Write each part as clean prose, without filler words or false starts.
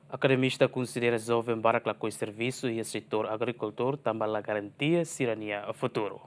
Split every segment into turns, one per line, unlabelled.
Academista considera jovem para com o serviço e o setor agricultor também a garantia cidadania a futuro.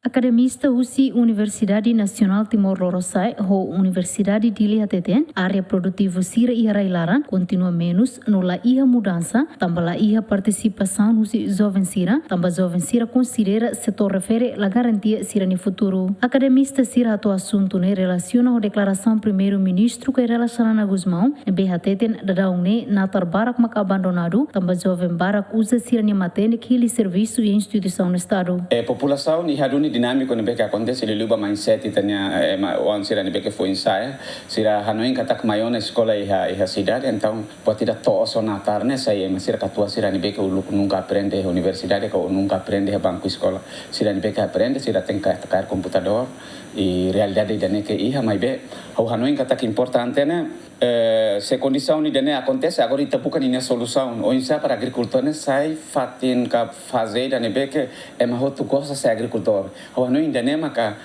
Academista UCI Universidade Nacional Timor-Leste, ou Universidade de Lihateten, área produtiva Sira e Railaran, continua menos, no la iha mudança, também la iha participação no jovem Sira, também jovem Sira considera setor refere a garantia Sira no futuro. Academista Sira ato assunto ne relaciona a declaração primeiro-ministro que relaciona Guzmão, ne Lihateten dadau ne natar barak mak abandonado, também jovem barak usa Sira ni matene que ele serviço e instituição no estado.
População ni haduni dinâmico que acontece ele luba mindset tanya wan sira ni beke foi ensaio sira hanoin katak maior na escola e a cidade então pode dar to so na tarne sai mas sira katua sira ni beke ulu nunca aprende a universidade que nunca aprende a banco escola sira ni beke aprende sira tem que tocar computador e realidade da que iha mai be o hanoin katak importante né se condição ni dene acontece agora ita bukan ini solução o insa para agricultor né sai fatin ka fazer da beke é mais outro gosta ser agricultor o no indene maka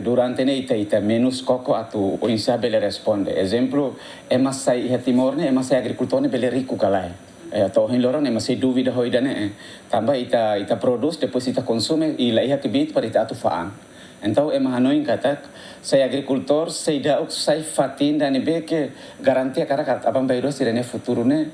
durante ne ita menos coco atu o insa bele responde exemplo é mais sai Timor né é mais sai agricultor né bele rico calai atau hin lorong é mais sai dúvida hoida né tambah ita produz depois ita consome e lá ia que bit para ita atu faang. Então, é mahanoin katak, saya agricultor, saya dauk, saya fatin dan que garantia cara abang bayro sirene futuro ne,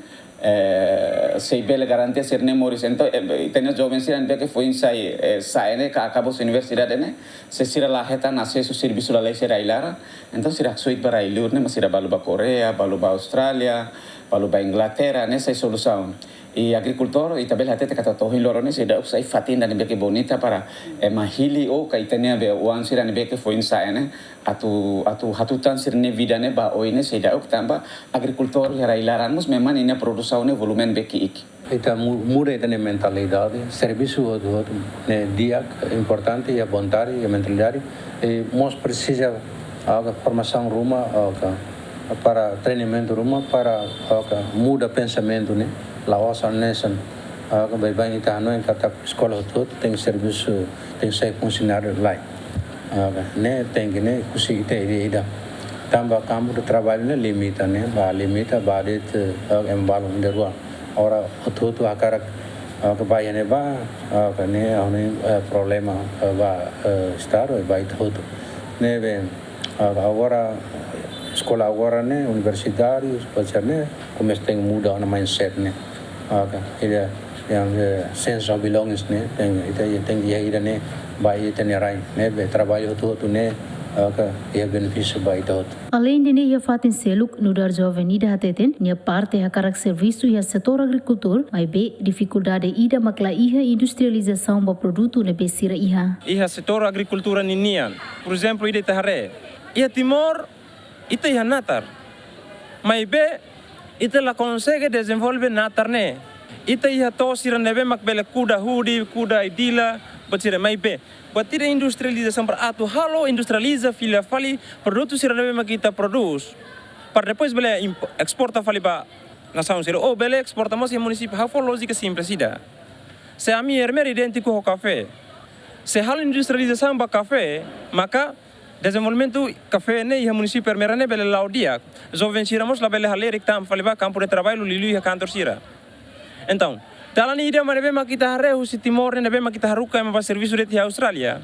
saya bela garantia sirene moris. Então, tenho jovem sirene que foi saya ne que acabou sua universidade ne, se sira laheta nasce su serviço la lei sira ilara. Então, sira suit para ilur ne, mas sira balu ba Coreia, balu ba Austrália, balu ba Inglaterra, nessa solução. E agricultor e também até kata tohin lorone se da usai fatin dan beke bonita para mahili o kaitania be wan siran beke foi insa ne atu hatutan sirne vida ne ba oine se da tamba agricultor ya railaran mus memang ini produção ne volumen beke ik
ita muda ne mentalidade serviço do ne dia importante e vontade e mentalidade e mos precisa a formação ruma para treinamento ruma para muda pensamento né lawasan nation bem ita no em kata escola todo tem serviço tem sai funcionário lá né tem que né kusi ita ida tamba campo de trabalho né limita né ba det embalo de rua ora todo akara que vai né ba né problema ba estar vai todo né bem agora escola agora né universitários pode né começa tem muda na mindset né ele yang sense of belonging né tem dia né vai ter rai né trabalho todo né que é benefício vai todo.
Além de nia fatin seluk nudar jovem ida hateten nia parte a karak serviço e a setor agricultor mai be dificuldade ida makla iha industrialização ba produto ne besira iha
setor agricultura ninian por exemplo ida tahare ia Timor ita iha natar mai be ita la consegue desenvolver natar ne ita iha to sira nebe mak bele kuda hudi kuda idila batira mai be batira industrialização para atu halo industrializa filia fali produto sira nebe mak kita produz para depois bele exporta fali ba nação sira bele exportamos em município hafo lógica simples ida se a mi hermer idêntico ao café se halo industrialização ba café maka desenvolvimento café ne e município permerane bele laudia jovem siramos la bele halerik tam faliba campo de trabalho lilu e cantor sira então dalani ida mane be makita hare husi Timor ne be makita haruka ma serviço de Austrália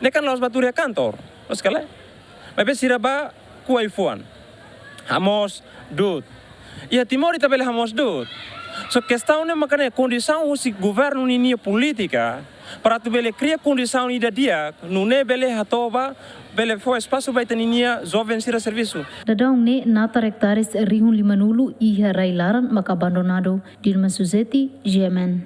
ne kan los bature cantor os kala mas be sira ba ku iPhone hamos dut e Timor ita bele hamos dut so questão ne makane condição husi governo ni política para tu bele cria condição ida dia no ne bele hatoba bele foi espaço vai teninia jovem sira serviço
dadong ne natar hectares rihun limanulu iha railaran maka abandonado Dilma Suzeti Yemen.